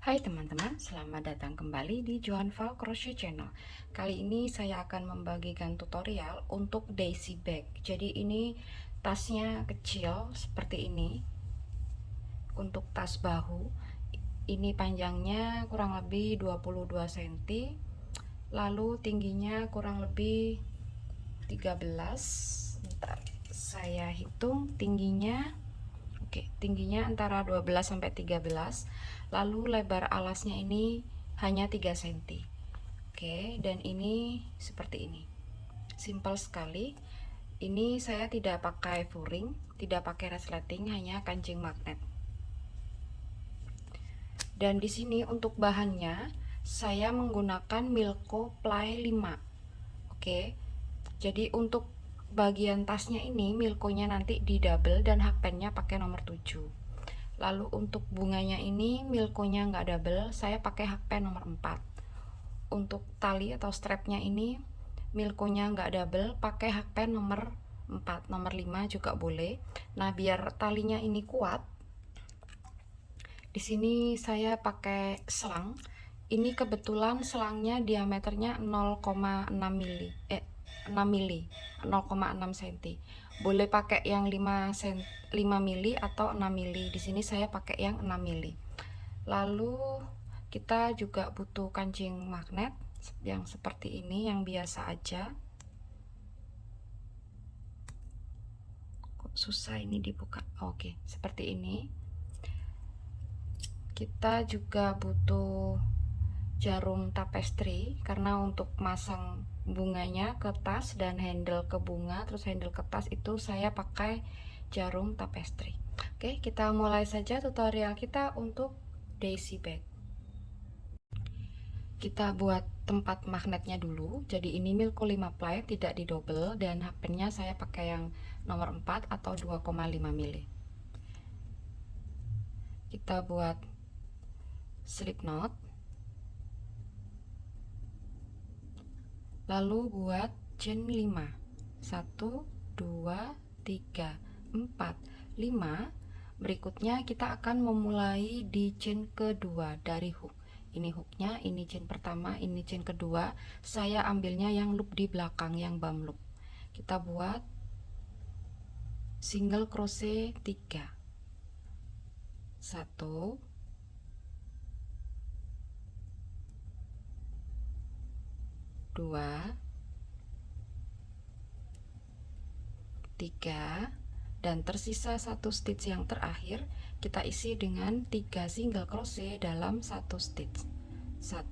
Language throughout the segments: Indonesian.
Hai teman-teman, selamat datang kembali di Joanval Crochet Channel. Kali ini saya akan membagikan tutorial untuk daisy bag. Jadi ini tasnya kecil seperti ini. Untuk tas bahu, ini panjangnya kurang lebih 22 cm, lalu tingginya kurang lebih 13. Bentar, saya hitung tingginya. Oke, tingginya antara 12 sampai 13. Lalu lebar alasnya ini hanya 3 cm. Oke, dan ini seperti ini. Simple sekali. Ini saya tidak pakai furing, tidak pakai resleting, hanya kancing magnet. Dan di sini untuk bahannya saya menggunakan Milko Ply 5. Oke. Jadi untuk bagian tasnya ini Milkonya nanti di double dan hakpennya pakai nomor 7. Lalu untuk bunganya ini Milkonya nggak double, saya pakai hakpen nomor 4. Untuk tali atau strapnya ini Milkonya nggak double, pakai hakpen nomor 4, nomor 5 juga boleh. Nah, biar talinya ini kuat, di sini saya pakai selang. Ini kebetulan selangnya diameternya 0,6 mili. 6 mili, 0,6 cm. Boleh pakai yang 5 mili atau 6 mili. Di sini saya pakai yang 6 mili. Lalu kita juga butuh kancing magnet yang seperti ini, yang biasa aja. Kok susah ini dibuka. Oke, seperti ini. Kita juga butuh jarum tapestry karena untuk masang bunganya ke tas dan handle ke bunga terus handle ke tas itu saya pakai jarum tapestry. Oke, kita mulai saja tutorial kita untuk daisy bag. Kita buat tempat magnetnya dulu. Jadi ini Milko 5 ply, tidak di double, dan hakpennya saya pakai yang nomor 4 atau 2,5 mili. Kita buat slip knot, lalu buat chain 5. 1 2 3 4 5. Berikutnya kita akan memulai di chain kedua dari hook. Ini hooknya, ini chain pertama, ini chain kedua. Saya ambilnya yang loop di belakang, yang bum loop. Kita buat single crochet 3. 1 2 3, dan tersisa satu stitch yang terakhir kita isi dengan 3 single crochet dalam satu stitch. 1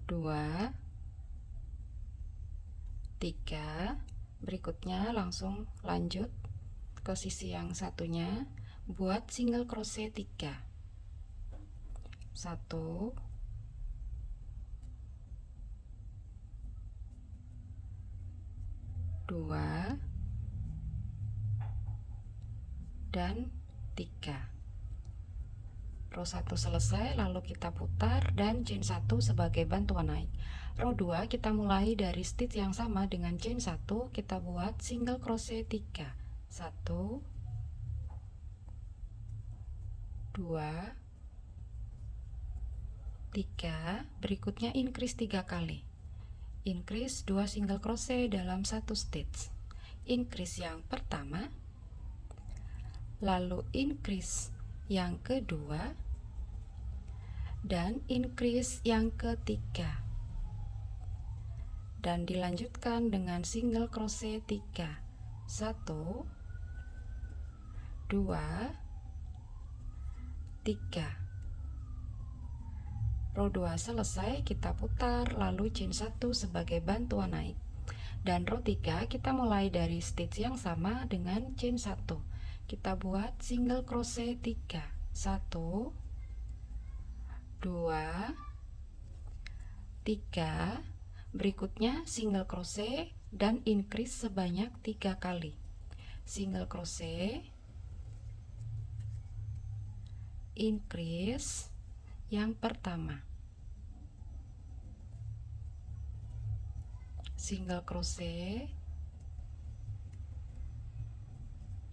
2 3. Berikutnya langsung lanjut ke sisi yang satunya, buat single crochet 3. 1 2 dan 3. Row 1 selesai, lalu kita putar dan chain 1 sebagai bantuan naik. Row 2 kita mulai dari stitch yang sama dengan chain 1, kita buat single crochet 3. 1 2 3. Berikutnya increase 3 kali. Increase 2 single crochet dalam satu stitch. Increase yang pertama, lalu increase yang kedua, dan increase yang ketiga, dan dilanjutkan dengan single crochet 3. 1 2 3. Row 2 selesai, kita putar, lalu chain 1 sebagai bantuan naik. Dan row 3 kita mulai dari stitch yang sama dengan chain 1. Kita buat single crochet 3. 1 2 3. Berikutnya single crochet dan increase sebanyak 3 kali. Single crochet, increase yang pertama, single crochet,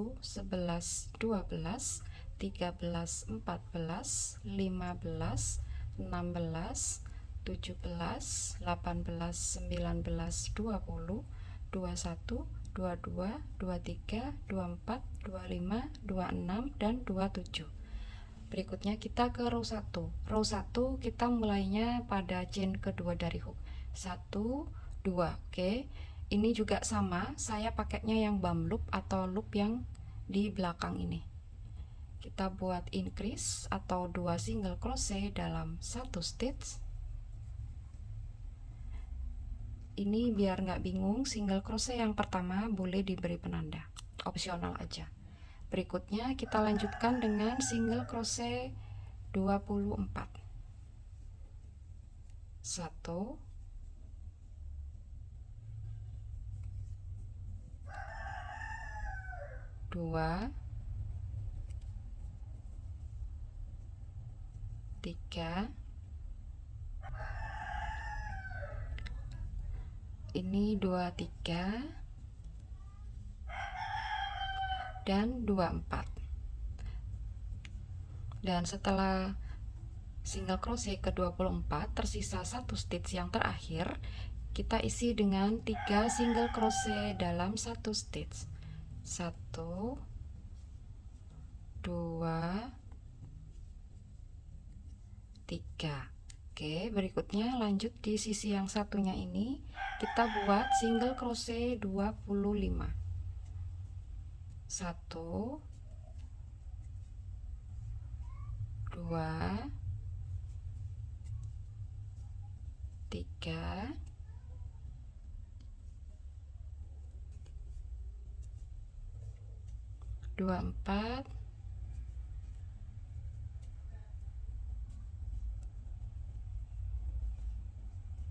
10, 11, 12, 13, 14, 15, 16, 17, 18, 19, 20, 21, 22, 23, 24, 25, 26, dan 27. Berikutnya kita ke row 1. Row 1 kita mulainya pada chain kedua dari hook. 1, 2. Oke. Ini juga sama, saya pakainya yang bump loop atau loop yang di belakang ini. Kita buat increase atau 2 single crochet dalam satu stitch. Ini biar nggak bingung, single crochet yang pertama boleh diberi penanda, opsional aja. Berikutnya kita lanjutkan dengan single crochet 24. 1, 2, 3, ini 23 dan 24. Dan setelah single crochet ke-24 tersisa satu stitch yang terakhir, kita isi dengan 3 single crochet dalam satu stitch. 1, 2, 3. Oke, berikutnya lanjut di sisi yang satunya ini kita buat single crochet 25. 1, 2, 3, 24,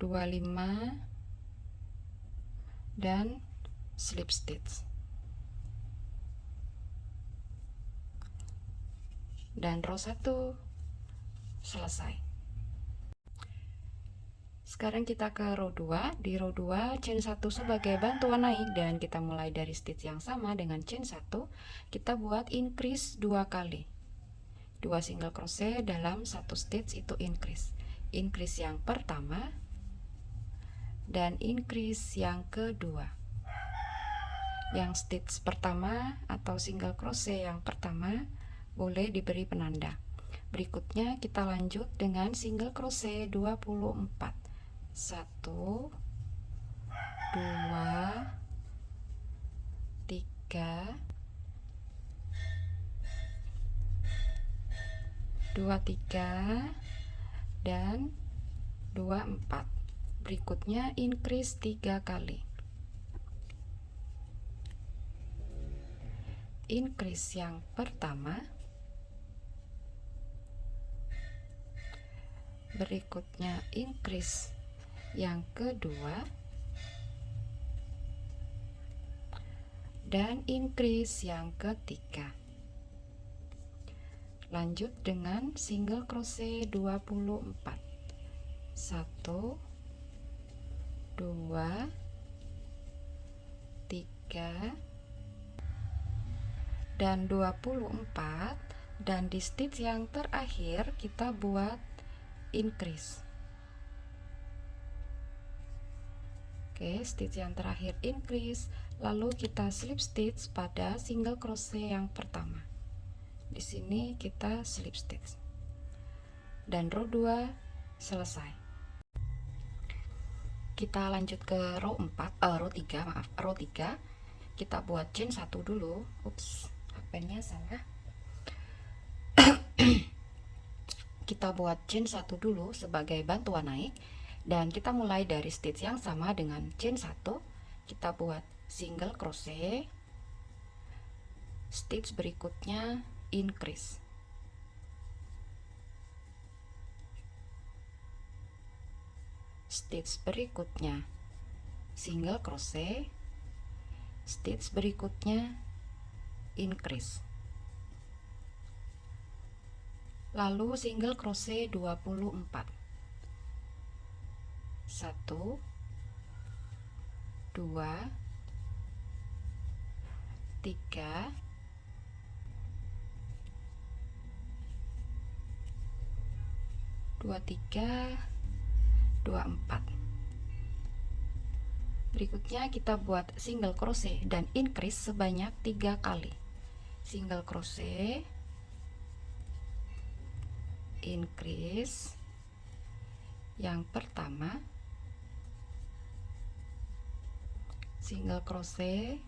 25, dan slip stitch. Dan row 1 selesai. Sekarang kita ke row 2. Di row 2 chain 1 sebagai bantuan naik, dan kita mulai dari stitch yang sama dengan chain 1. Kita buat increase 2 kali. 2 single crochet dalam satu stitch itu increase. Increase yang pertama dan increase yang kedua. Yang stitch pertama atau single crochet yang pertama boleh diberi penanda. Berikutnya kita lanjut dengan single crochet 24. 1, 2, 3, 23, dan 24. Berikutnya increase 3 kali. Increase yang pertama, berikutnya increase yang kedua, dan increase yang ketiga. Lanjut dengan single crochet 24. 1, 2, 3, dan 24, dan di stitch yang terakhir kita buat increase. Oke, stitch yang terakhir increase, lalu kita slip stitch pada single crochet yang pertama. Di sini kita slip stitch. Dan row 2 selesai. Kita lanjut ke row 3. Kita buat chain 1 dulu. Ups, pennya salah. Kita buat chain 1 dulu sebagai bantuan naik, dan kita mulai dari stitch yang sama dengan chain 1. Kita buat single crochet, stitch berikutnya increase, stitch berikutnya single crochet, stitch berikutnya increase, lalu single crochet 24. 1 2 3 23 24. Berikutnya kita buat single crochet dan increase sebanyak 3 kali. Single crochet, increase yang pertama, single crochet,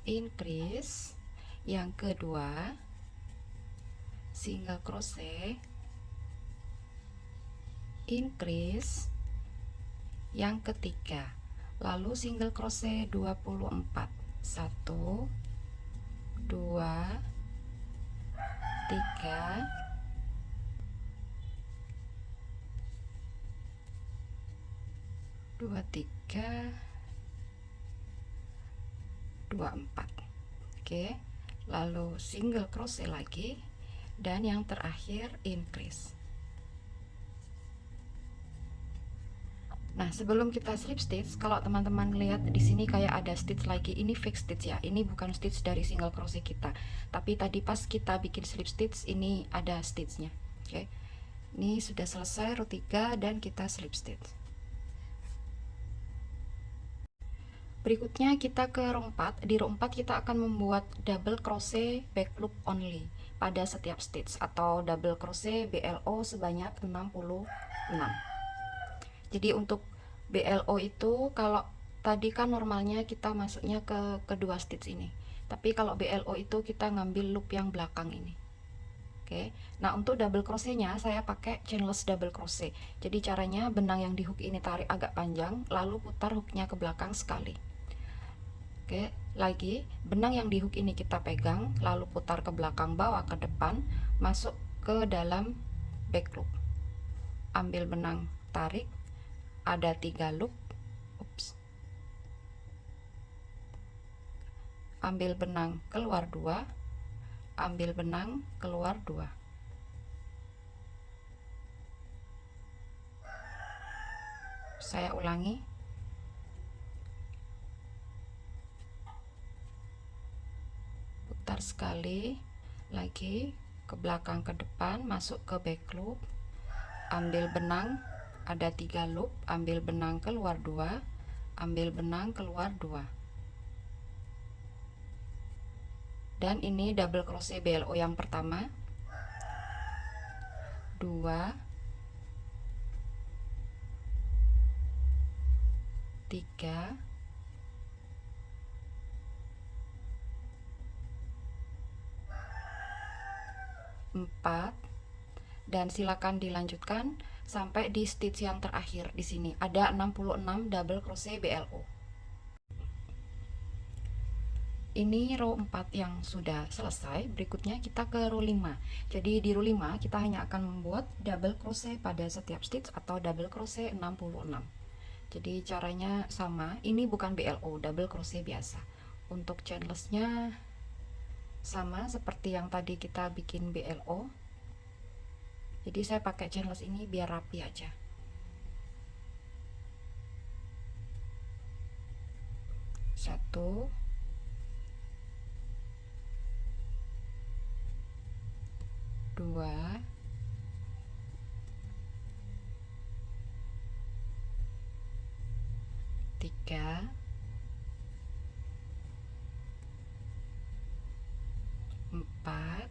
increase yang kedua, single crochet, increase yang ketiga, lalu single crochet 24. 1 2 3 2 3 2 4. Oke, lalu single crochet lagi, dan yang terakhir increase. Nah, sebelum kita slip stitch, kalau teman-teman lihat di sini kayak ada stitch lagi, ini fake stitch ya. Ini bukan stitch dari single crochet kita. Tapi tadi pas kita bikin slip stitch, ini ada stitchnya. Oke. Ini sudah selesai row 3 dan kita slip stitch. Berikutnya kita ke row 4. Di row 4 kita akan membuat double crochet back loop only pada setiap stitch, atau double crochet BLO sebanyak 66. Jadi untuk BLO itu, kalau tadi kan normalnya kita masuknya ke kedua stitch ini, tapi kalau BLO itu kita ngambil loop yang belakang ini. Oke, nah untuk double crochetnya saya pakai chainless double crochet. Jadi caranya, benang yang di hook ini tarik agak panjang, lalu putar hooknya ke belakang sekali. Oke, lagi benang yang di hook ini kita pegang, lalu putar ke belakang, bawa ke depan, masuk ke dalam back loop. Ambil benang, tarik, ada 3 loop. Ups. Ambil benang, keluar 2, ambil benang, keluar 2. Saya ulangi. Putar sekali, lagi ke belakang ke depan, masuk ke back loop, ambil benang, ada 3 loop, ambil benang, keluar 2, ambil benang, keluar 2. Dan ini double crochet BLO yang pertama, 2 3 4, dan silakan dilanjutkan sampai di stitch yang terakhir. Di sini ada 66 double crochet BLO. Ini row 4 yang sudah selesai. Berikutnya kita ke row 5. Jadi di row 5 kita hanya akan membuat double crochet pada setiap stitch, atau double crochet 66. Jadi caranya sama. Ini bukan BLO, double crochet biasa. Untuk chainlessnya sama seperti yang tadi kita bikin BLO. Jadi saya pakai chainless ini biar rapi aja. Satu, 2, 3, 4,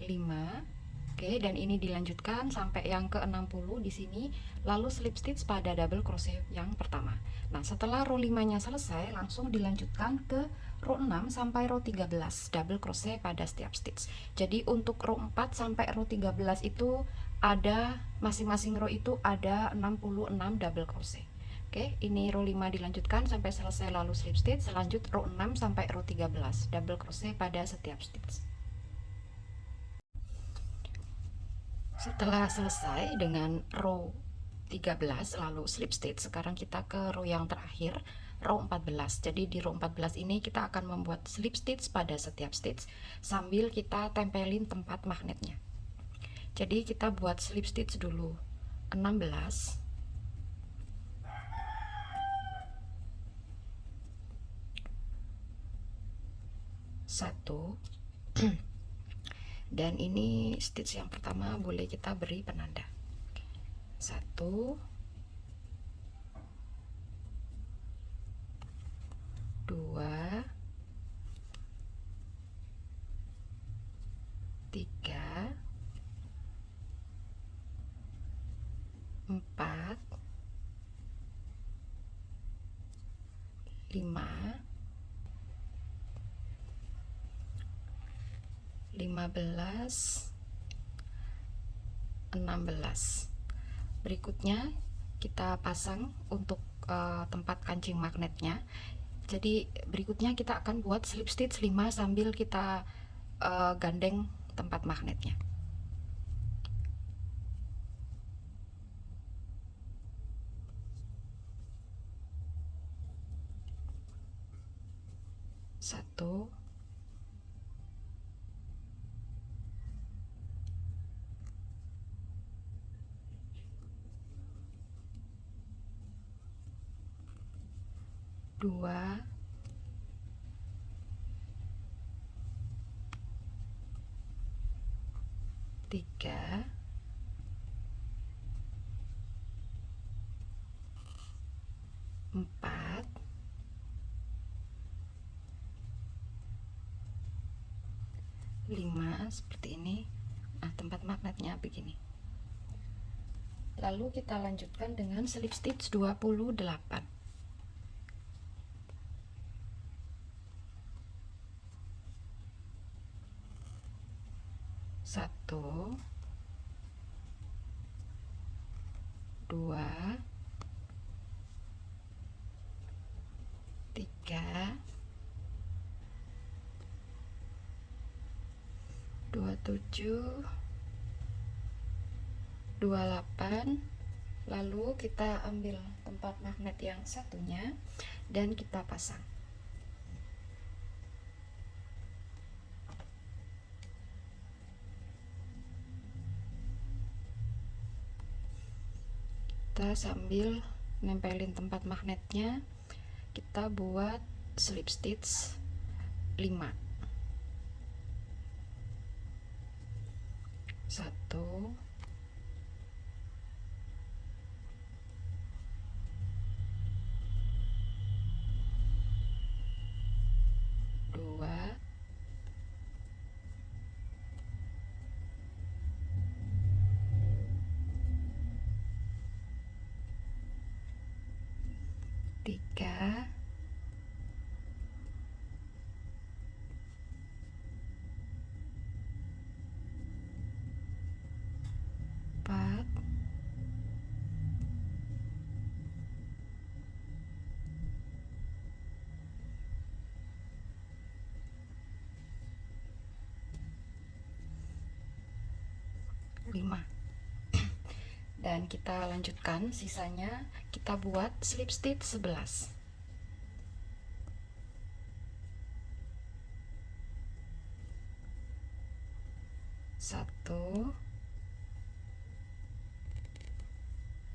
5. Oke, dan ini dilanjutkan sampai yang ke-60 di sini, lalu slip stitch pada double crochet yang pertama. Nah, setelah row 5-nya selesai, langsung dilanjutkan ke row 6 sampai row 13 double crochet pada setiap stitch. Jadi untuk row 4 sampai row 13 itu ada masing-masing row itu ada 66 double crochet. Oke, ini row 5 dilanjutkan sampai selesai lalu slip stitch, lanjut row 6 sampai row 13 double crochet pada setiap stitch. Setelah selesai dengan row 13 lalu slip stitch, sekarang kita ke row yang terakhir, row 14. Jadi di row 14 ini kita akan membuat slip stitch pada setiap stitch sambil kita tempelin tempat magnetnya. Jadi kita buat slip stitch dulu 16, 1, dan ini stitch yang pertama boleh kita beri penanda 1, 2, 3, 4, 5, 15, 16. Berikutnya kita pasang untuk tempat kancing magnetnya. Jadi berikutnya kita akan buat slip stitch 5 sambil kita gandeng tempat magnetnya. Satu, dua, tiga, empat, lima, seperti ini. Nah, tempat magnetnya begini. Lalu kita lanjutkan dengan slip stitch 28. 1, 2, 3, 27, 28. Lalu kita ambil tempat magnet yang satunya dan kita pasang. Kita sambil nempelin tempat magnetnya, kita buat slip stitch 5. 1, 2, 3, 4, 5. Dan kita lanjutkan, sisanya kita buat slip stitch 11. 1,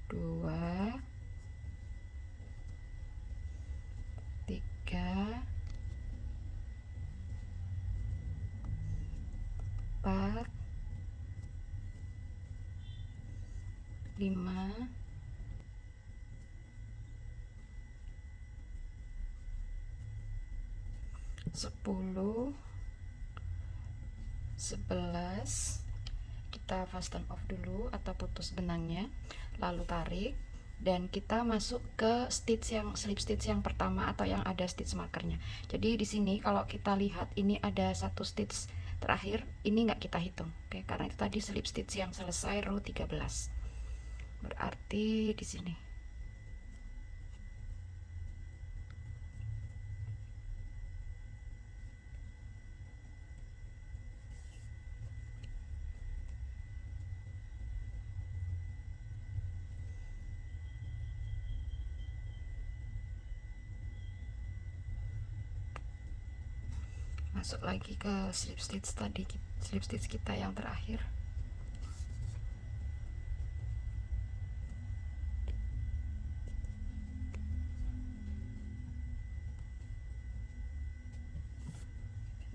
2, 3, 5, 10, 11. Kita fasten off dulu atau putus benangnya, lalu tarik, dan kita masuk ke stitch yang slip stitch yang pertama atau yang ada stitch markernya. Jadi di sini kalau kita lihat ini ada satu stitch terakhir, ini nggak kita hitung, oke, karena itu tadi slip stitch yang selesai row 13. Berarti di sini. Masuk lagi ke slip stitch tadi, slip stitch kita yang terakhir.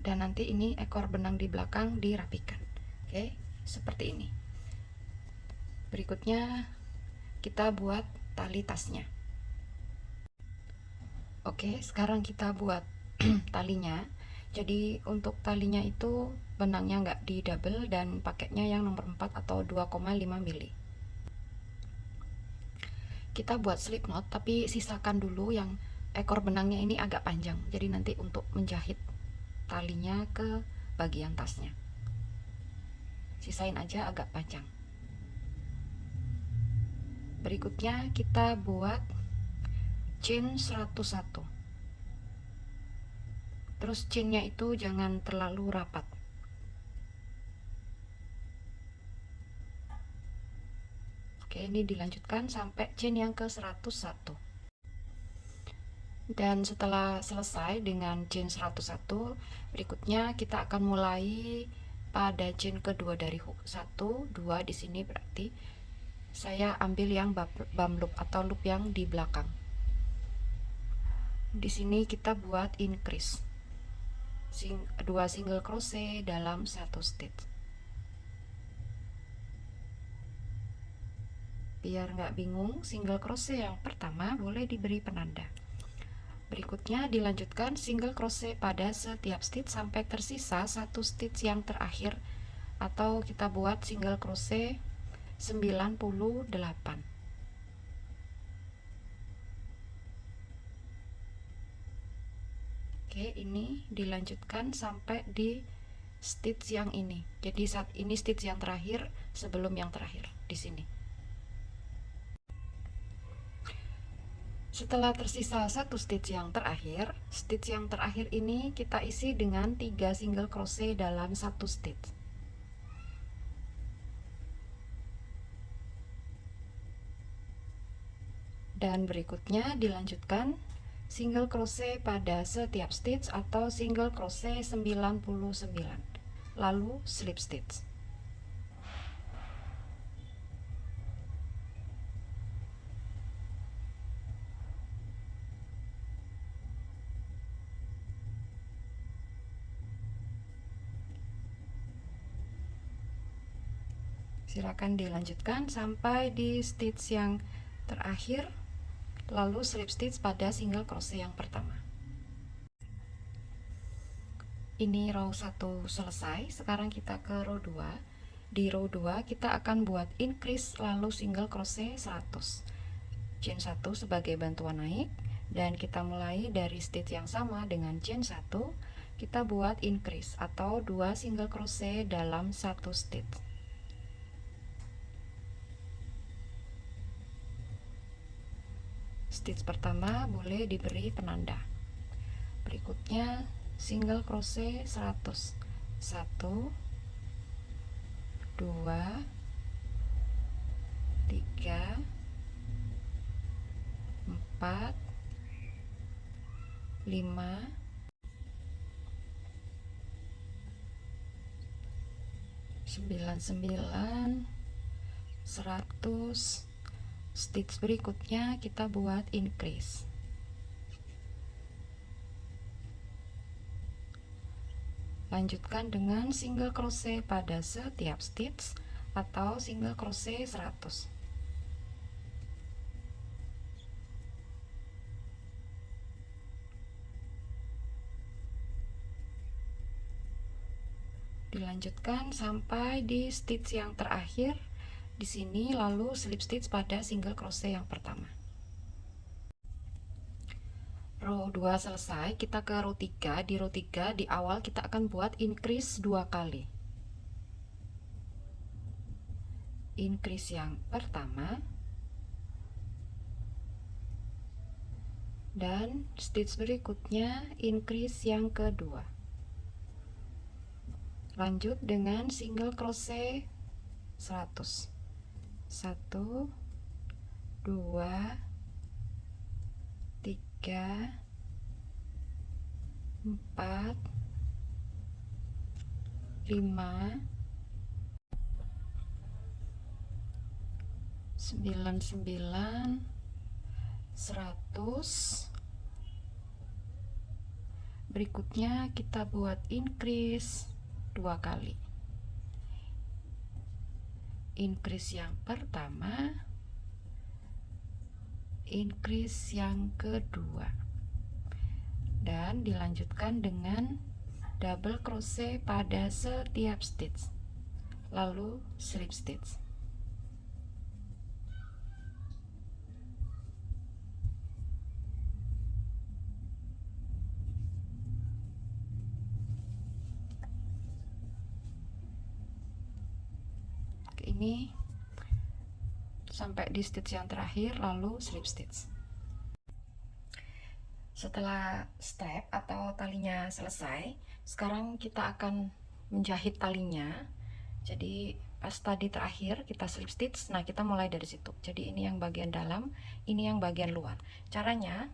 Dan nanti ini ekor benang di belakang dirapikan. Oke, seperti ini. Berikutnya kita buat tali tasnya. Oke, sekarang kita buat talinya. Jadi untuk talinya itu benangnya nggak di double dan pakainya yang nomor 4 atau 2,5 mili. Kita buat slip knot, tapi sisakan dulu yang ekor benangnya ini agak panjang. Jadi nanti untuk menjahit talinya ke bagian tasnya, sisain aja agak panjang. Berikutnya kita buat chain 101. Terus chainnya itu jangan terlalu rapat. Oke, ini dilanjutkan sampai chain yang ke 101. Dan setelah selesai dengan chain 101, berikutnya kita akan mulai pada chain kedua dari hook 1, 2 di sini, berarti saya ambil yang bum loop atau loop yang di belakang. Di sini kita buat increase 2 single crochet dalam satu stitch. Biar nggak bingung, single crochet yang pertama boleh diberi penanda. Berikutnya dilanjutkan single crochet pada setiap stitch sampai tersisa satu stitch yang terakhir, atau kita buat single crochet 98. Oke, ini dilanjutkan sampai di stitch yang ini. Jadi saat ini stitch yang terakhir sebelum yang terakhir di sini. Setelah tersisa satu stitch yang terakhir ini kita isi dengan 3 single crochet dalam satu stitch. Dan berikutnya dilanjutkan single crochet pada setiap stitch atau single crochet 99, lalu slip stitch. Silakan dilanjutkan sampai di stitch yang terakhir, lalu slip stitch pada single crochet yang pertama. Ini row 1 selesai. Sekarang kita ke row 2. Di row 2 kita akan buat increase lalu single crochet 100. Chain 1 sebagai bantuan naik, dan kita mulai dari stitch yang sama dengan chain 1. Kita buat increase atau 2 single crochet dalam satu stitch. Stitch pertama boleh diberi penanda. Berikutnya single crochet 100. 1, 2, 3, 4, 5, 99, 100. Stitch berikutnya kita buat increase. Lanjutkan dengan single crochet pada setiap stitch atau single crochet 100. Dilanjutkan sampai di stitch yang terakhir di sini, lalu slip stitch pada single crochet yang pertama. Row 2 selesai, kita ke row 3. Di row 3 di awal kita akan buat increase 2 kali. Increase yang pertama dan stitch berikutnya increase yang kedua. Lanjut dengan single crochet 100. 1 2 3 4 5 99 100. Berikutnya kita buat increase 2 kali. Increase yang pertama, increase yang kedua, dan dilanjutkan dengan double crochet pada setiap stitch, lalu slip stitch. Ini sampai di stitch yang terakhir, lalu slip stitch. Setelah strap atau talinya selesai, sekarang kita akan menjahit talinya. Jadi pas tadi terakhir kita slip stitch, nah kita mulai dari situ. Jadi ini yang bagian dalam, ini yang bagian luar. Caranya,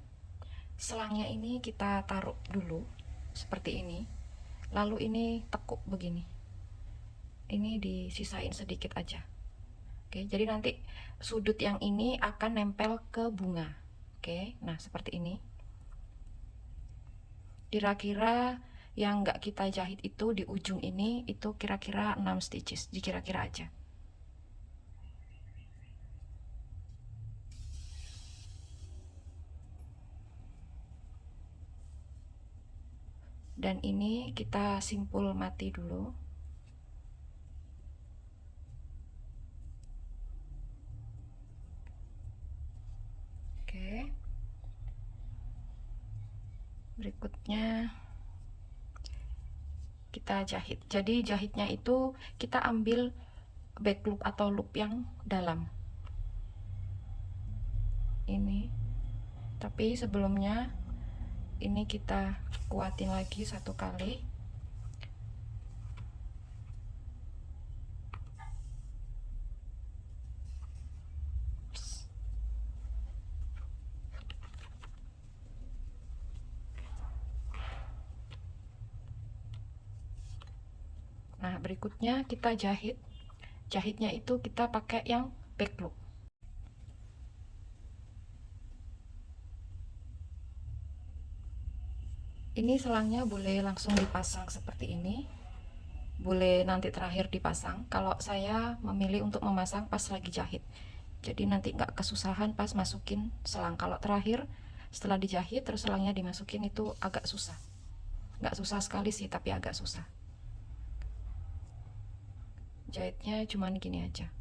selangnya ini kita taruh dulu seperti ini, lalu ini tekuk begini. Ini disisain sedikit aja. Oke, jadi nanti sudut yang ini akan nempel ke bunga. Oke, nah seperti ini. Kira-kira yang nggak kita jahit itu di ujung ini itu kira-kira 6 stitches, dikira-kira aja. Dan ini kita simpul mati dulu. Oke. Berikutnya kita jahit. Jadi jahitnya itu kita ambil back loop atau loop yang dalam. Ini. Tapi sebelumnya ini kita kuatin lagi 1 kali. Nah, berikutnya kita jahit. Jahitnya itu kita pakai yang back loop. Ini selangnya boleh langsung dipasang seperti ini, boleh nanti terakhir dipasang. Kalau saya memilih untuk memasang pas lagi jahit, jadi nanti nggak kesusahan pas masukin selang. Kalau terakhir setelah dijahit terus selangnya dimasukin itu agak susah. Nggak susah sekali sih, tapi agak susah. Jahitnya cuman gini aja.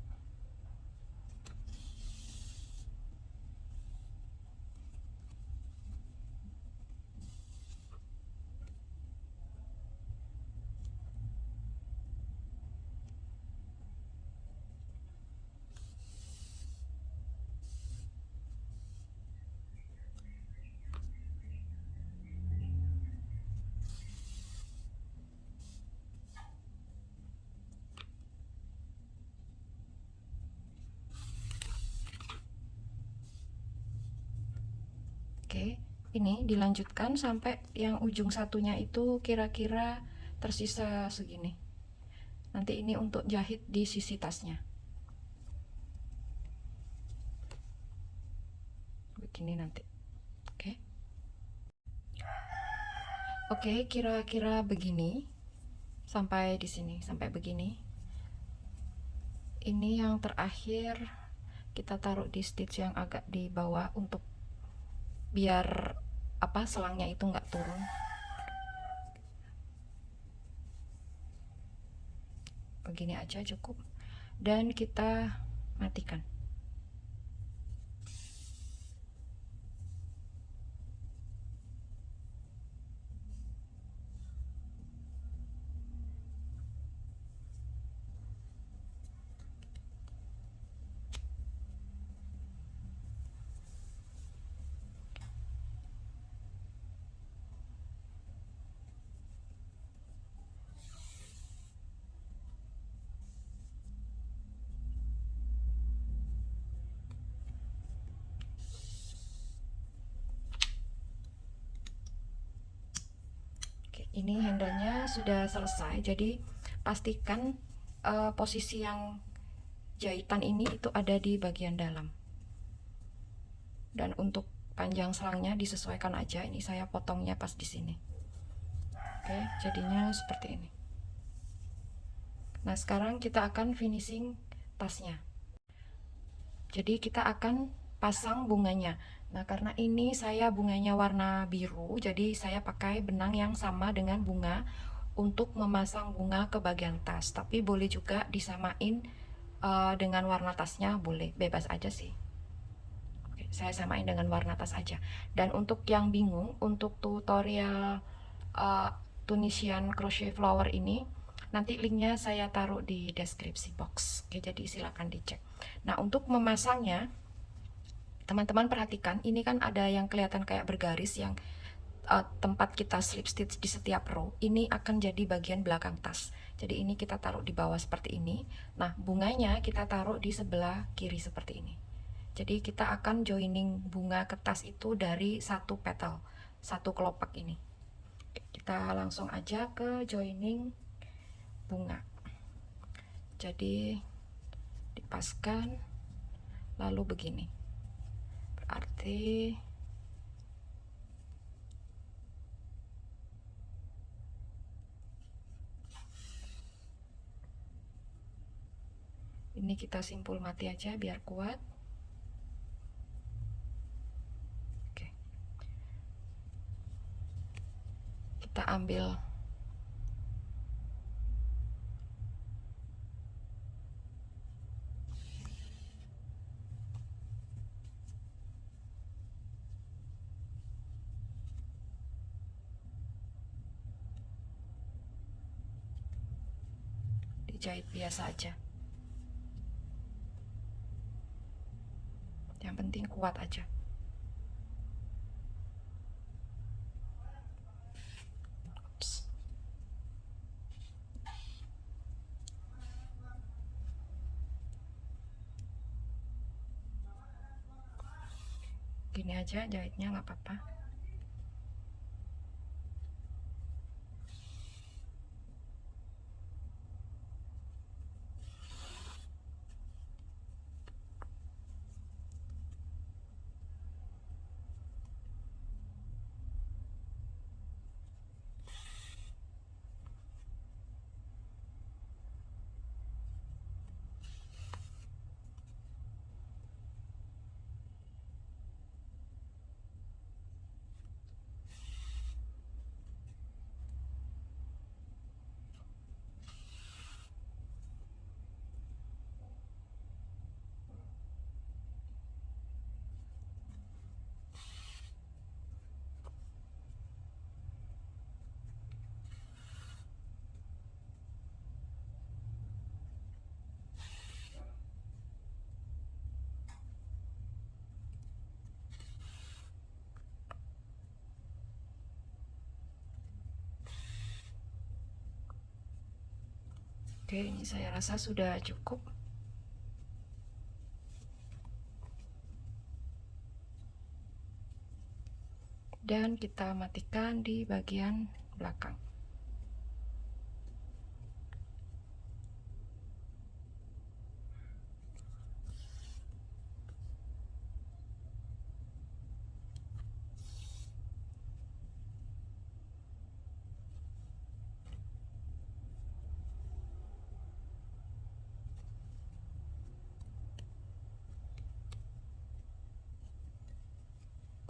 Oke, ini dilanjutkan sampai yang ujung satunya itu kira-kira tersisa segini. Nanti ini untuk jahit di sisi tasnya. Begini nanti. Oke. Oke, kira-kira begini. Sampai di sini, sampai begini. Ini yang terakhir kita taruh di stitch yang agak di bawah untuk biar selangnya itu nggak turun. begini aja cukup, dan kita matikan. Ini handle-nya sudah selesai, jadi pastikan posisi yang jahitan ini itu ada di bagian dalam. Dan untuk panjang selangnya disesuaikan aja, ini saya potongnya pas di sini. Oke, jadinya seperti ini. Nah, sekarang kita akan finishing tasnya. Jadi kita akan pasang bunganya. Nah, karena ini saya bunganya warna biru, jadi saya pakai benang yang sama dengan bunga untuk memasang bunga ke bagian tas. Tapi boleh juga disamain dengan warna tasnya, boleh, bebas aja sih. Oke, saya samain dengan warna tas aja. Dan untuk yang bingung, untuk tutorial Tunisian crochet flower ini, nanti linknya saya taruh di deskripsi box. Oke, jadi silakan dicek. Nah, untuk memasangnya, teman-teman perhatikan, ini kan ada yang kelihatan kayak bergaris yang tempat kita slip stitch di setiap row, ini akan jadi bagian belakang tas. Jadi ini kita taruh di bawah seperti ini. Nah, bunganya kita taruh di sebelah kiri seperti ini. Jadi kita akan joining bunga ke tas itu dari satu petal, satu kelopak ini. Kita langsung aja ke joining bunga. Jadi dipaskan, lalu begini. Berarti ini kita simpul mati aja biar kuat. Oke. Kita ambil dijahit biasa aja. Yang penting kuat aja. Ups. Gini aja jahitnya, nggak apa-apa. Oke, ini saya rasa sudah cukup. Dan kita matikan di bagian belakang.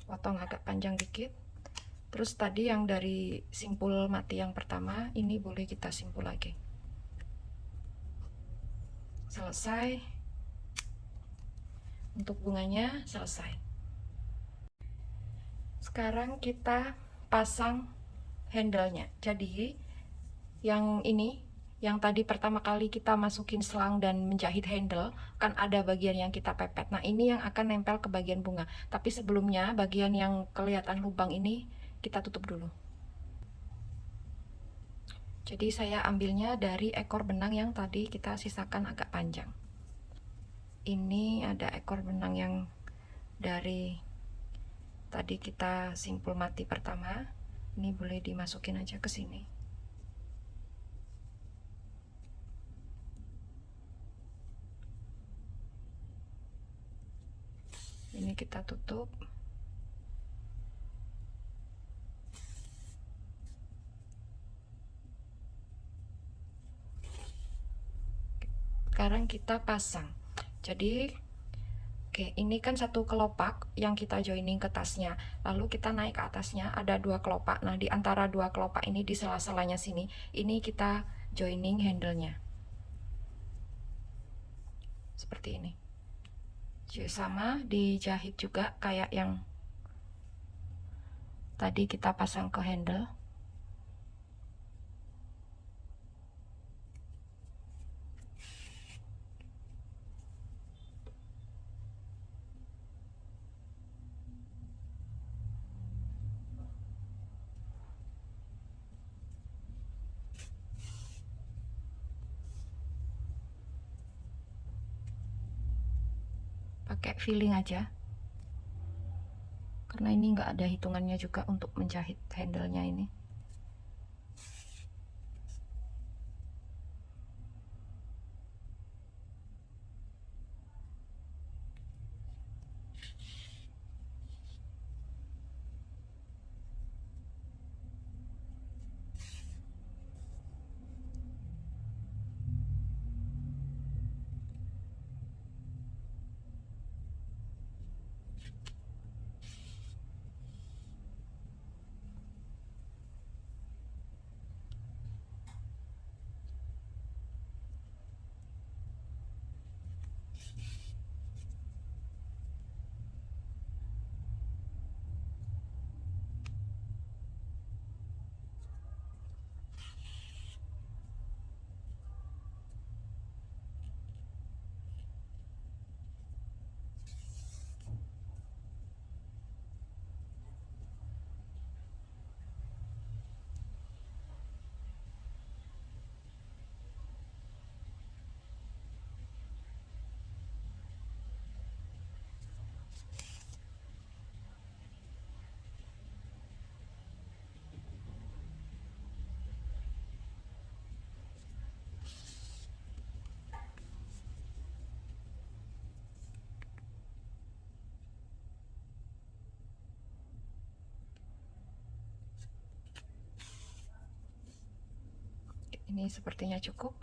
Potong agak panjang dikit. Terus tadi yang dari simpul mati yang pertama, ini boleh kita simpul lagi. selesai. Untuk bunganya selesai. Sekarang kita pasang handle-nya. Jadi yang ini, yang tadi pertama kali kita masukin selang dan menjahit handle, kan ada bagian yang kita pepet. Nah, ini yang akan nempel ke bagian bunga. Tapi sebelumnya, bagian yang kelihatan lubang ini kita tutup dulu. Jadi saya ambilnya dari ekor benang yang tadi kita sisakan agak panjang. Ini ada ekor benang yang dari tadi kita simpul mati pertama. Ini boleh dimasukin aja ke sini. Ini kita tutup. Sekarang kita pasang. Jadi oke, ini kan satu kelopak yang kita joining ke tasnya. Lalu kita naik ke atasnya, ada dua kelopak. Nah, di antara dua kelopak ini, di sela-selanya sini, ini kita joining handle-nya. Seperti ini. Jadi sama, dijahit juga kayak yang tadi kita pasang ke handle. Pakai feeling aja. Karena ini nggak ada hitungannya juga untuk menjahit handle-nya ini. Ini sepertinya cukup.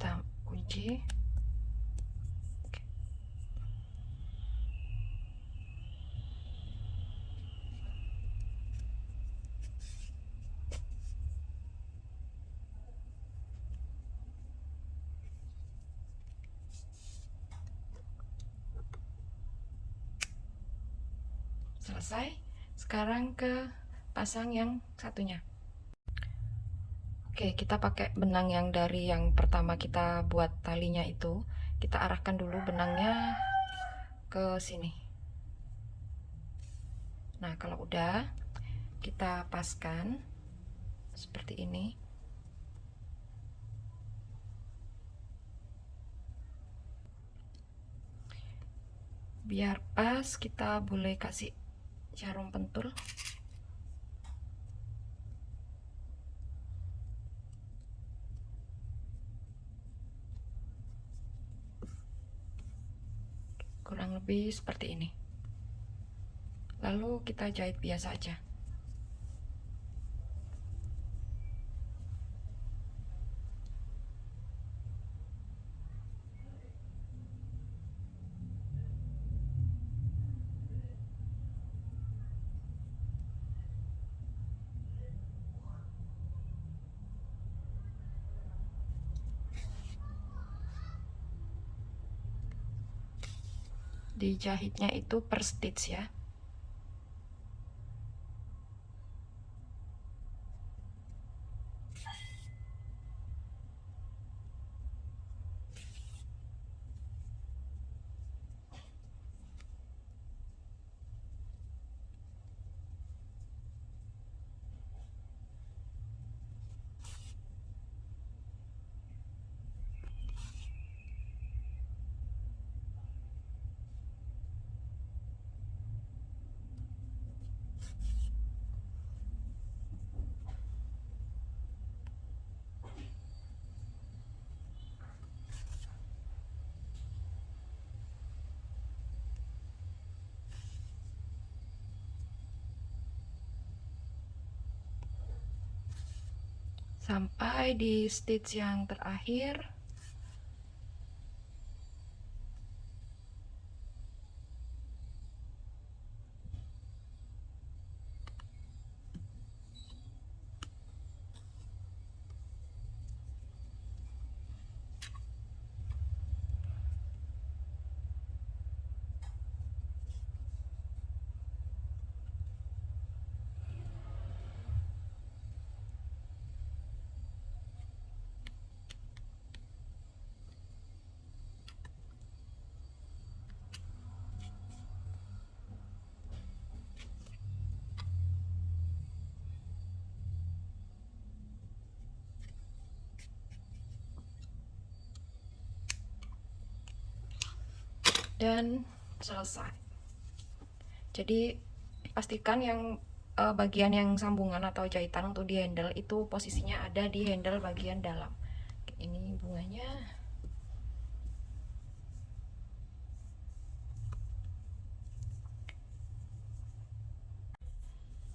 Kita kunci. Selesai. Sekarang ke pasang yang satunya. Oke, kita pakai benang yang dari yang pertama kita buat talinya itu. Kita arahkan dulu benangnya ke sini. Nah, kalau udah, kita paskan seperti ini. Biar pas, kita boleh kasih jarum pentul. kurang lebih seperti ini. Lalu kita jahit biasa aja. Dijahitnya itu per stitch ya. Sampai di stitch yang terakhir. Dan selesai. Jadi pastikan yang bagian yang sambungan atau jahitan untuk di handle itu posisinya ada di handle bagian dalam. Ini bunganya.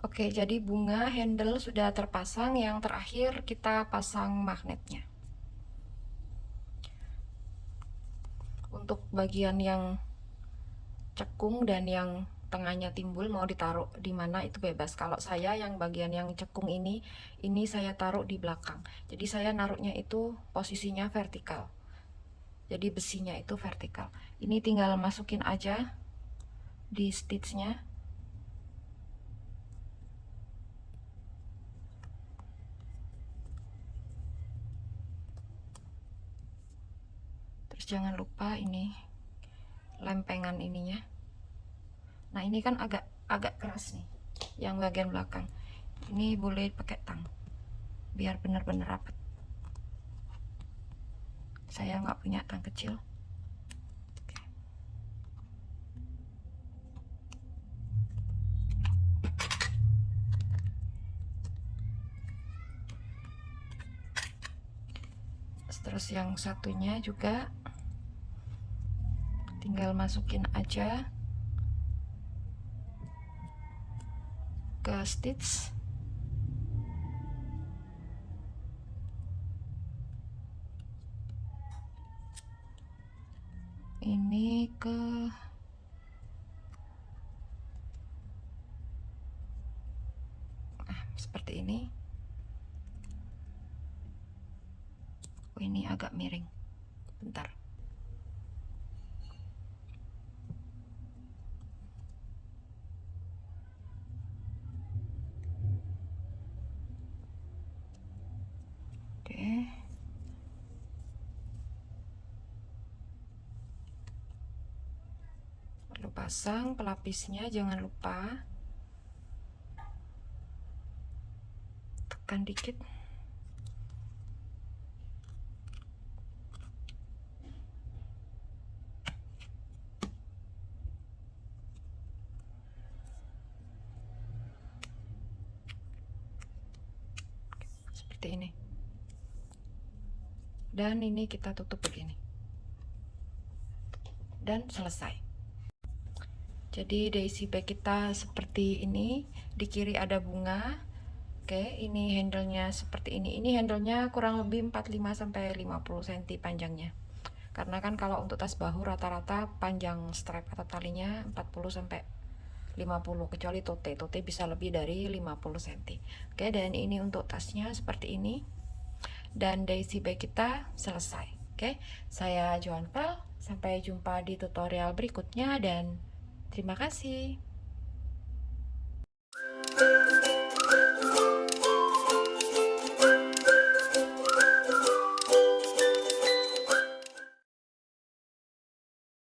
Oke, jadi bunga handle sudah terpasang. Yang terakhir kita pasang magnetnya. Untuk bagian yang cekung dan yang tengahnya timbul mau ditaruh di mana itu bebas. Kalau saya yang bagian yang cekung ini saya taruh di belakang. Jadi saya naruhnya itu posisinya vertikal. Jadi besinya itu vertikal. Ini tinggal masukin aja di stitchnya. Terus jangan lupa ini lempengan ininya. Nah, ini kan agak keras nih yang bagian belakang. Ini boleh pakai tang biar benar-benar rapat. Saya nggak punya tang kecil. Terus yang satunya juga tinggal masukin aja ke stitch. Ini ke seperti ini. Oh, ini agak miring. Bentar. Oke. Lalu pasang pelapisnya, jangan lupa tekan dikit. Seperti ini. Dan ini kita tutup begini. Dan selesai. Jadi daisy bag kita seperti ini, di kiri ada bunga. Oke, ini handle-nya seperti ini. Ini handle-nya kurang lebih 45 sampai 50 cm panjangnya. Karena kan kalau untuk tas bahu rata-rata panjang strap atau talinya 40 sampai 50, kecuali tote. Tote bisa lebih dari 50 cm. Oke, dan ini untuk tasnya seperti ini. Dan daisy bag kita selesai. Oke, saya Joan Val. Sampai jumpa di tutorial berikutnya dan terima kasih.